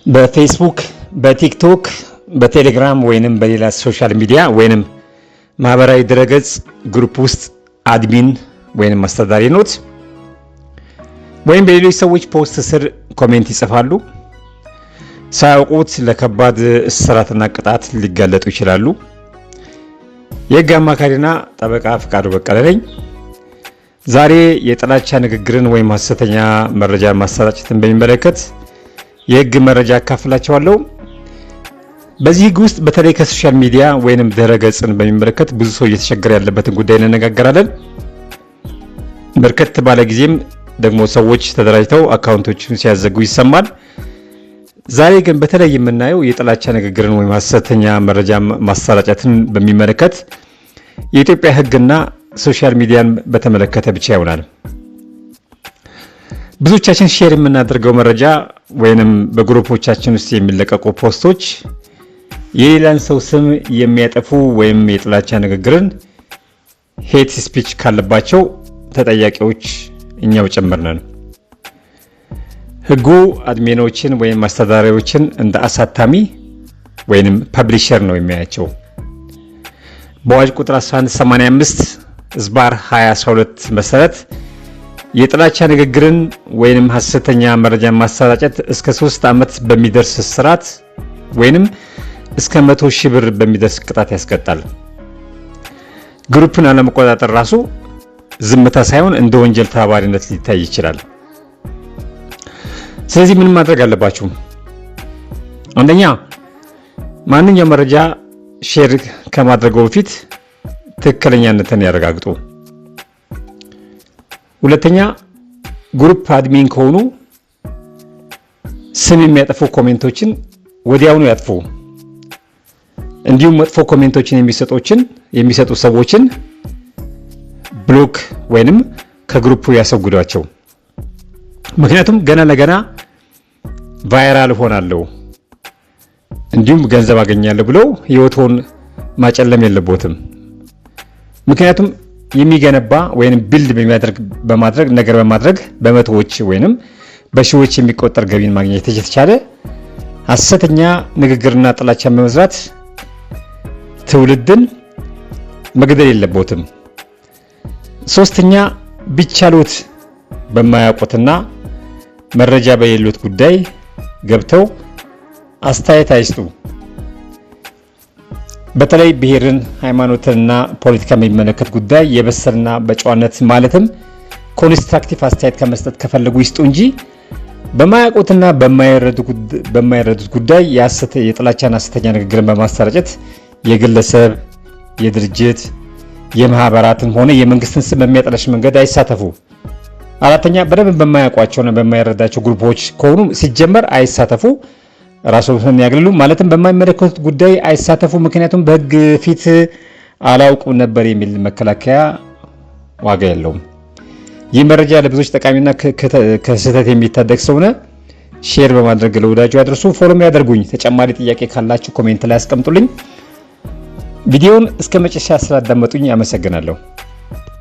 በፌስቡክ በቲክቶክ በቴሌግራም ወይንም በሌላ ሶሻል ሚዲያ ወይንም ማህበራዊ ድረገጽ ግሩፕ ውስጥ አድሚን ወይንም አስተዳዳሪ ኖት ወይም በሌሎች ሰዎች ፖስት ስር ኮሜንት ይጽፋሉ። ሳያውቁት ለከባድ እስራትና ቅጣት ሊጋለጡ ይችላሉ። የህግ አማካሪና ጠበቃ ፍቃዱ በቀለ ነኝ። ዛሬ የጥላቻ ንግግርን ወይም ሐሰተኛ መረጃ ማሰራጨትን በሚመለከት የህግ መረጃ አካፍላችኋለሁ። በዚህ ህግ ውስጥ በተለይ ከሶሻል ሚዲያ ወይንም ድረገጽን በሚመለከት ብዙ ሰው እየተቸገረ ያለበትን ጉዳይ እንነጋገራለን። በርከት ባለ ጊዜም ደግሞ ሰዎች ተደራጅተው አካውንቶችን ሲያዘጉ ይሰማል። ዛሬ ግን በተለይ የምናየው የጥላቻ ንግግርን ወይም ሐሰተኛ መረጃ ማሰራጨትን በሚመለከት የኢትዮጵያ ህግና ሶሻል ሚዲያን በተመለከተ ብቻ ይሆናል። ብዙዎቻችን ሼር የምናደርገው መረጃ ወይንም በግሩፖቻችን ውስጥ የሚለቀቁ ፖስቶች የሌላን ሰው ስም የሚያጠፉ ወይም የጥላቻ ንግግርን ሄት ስፒች ካለባቸው ተጠያቂዎች እኛው ጭምር ነን። ህጉ አድሚኖችን ወይም አስተዳዳሪዎችን እንደ አሳታሚ ወይንም ፐብሊሸር ነው የሚያያቸው። በአዋጅ ቁጥር 1185 ዝባር 2012 መሰረት የጥላቻ ንግግርን ወይንም ሐሰተኛ መረጃ ማሰራጨት እስከ 3 ዓመት በሚደርስ እስራት ወይንም እስከ 100,000 ብር በሚደርስ ቅጣት ያስቀጣል። ግሩፕን አለመቆጣጠር ራሱ ዝምታ ሳይሆን እንደ ወንጀል ተባባሪነት ሊታይ ይችላል። ስለዚህ ምን ማድረግ አለባችሁ? አንደኛ ማንኛውም መረጃ ሼር ከማድረገው በፊት ትክክለኛነትን ያረጋግጡ። ሁለተኛ ግሩፕ አድሚን ከሆኑ ስም የሚያጠፉ ኮሜንቶችን ወዲያውኑ ያጥፉ። እንዲሁም መጥፎ ኮሜንቶችን የሚሰጡ ሰዎችን ብሎክ ወይንም ከግሩፑ ያስወግዷቸው። ምክንያቱም ገና ለገና ቫይራል ሆናለሁ እንዲሁም ገንዘብ አገኛለሁ ብለው ህይወቱን ማጨለም የለበትም። ምክንያቱም የሚገነባ ወይንም ቢልድ በማድረግ በመቶዎች ወይንም በሺዎች የሚቆጠር ገቢን ማግኘት የተቻለ ሐሰተኛ ንግግርና ጥላቻን በመዝራት ትውልድን መግደል የለበትም። ሶስተኛ ቢቻሉት በማያውቁትና መረጃ በሌሉት ጉዳይ ገብተው አስተያየት አይስጡ። በተለይ ብሔርን፣ ሃይማኖትንና ፖለቲካን የሚመለከት ጉዳይ የበሰልና በጨዋነት ማለትም ኮንስትራክቲቭ አስተያየት ከመስጠት ከፈለጉ ይስጡ እንጂ በማያውቁትና በማይረዱት ጉዳይ የጥላቻና ሐሰተኛ ንግግርን በማሰራጨት የግለሰብ፣ የድርጅት፣ የማህበራትን ሆነ የመንግስትን ስም በሚያጠለሽ መንገድ አይሳተፉ። አራተኛ በደንብ በማያውቋቸውና በማይረዳቸው ግሩፖች ከሆኑ ሲጀመር አይሳተፉ። ራስዎን ያግልሉ። ማለትም በማይመለከቱት ጉዳይ አይሳተፉ። ምክንያቱም በህግ ፊት አላውቁም ነበር የሚል መከላከያ ዋጋ የለውም። ይህ መረጃ ለብዙዎች ጠቃሚና ከስህተት የሚታደግ ስለሆነ ሼር በማድረግ ለወዳጁ ያድርሱ። ፎሎም ያደርጉኝ። ተጨማሪ ጥያቄ ካላችሁ ኮሜንት ላይ አስቀምጡልኝ። ቪዲዮውን እስከ መጨረሻ ስላዳመጡኝ አመሰግናለሁ።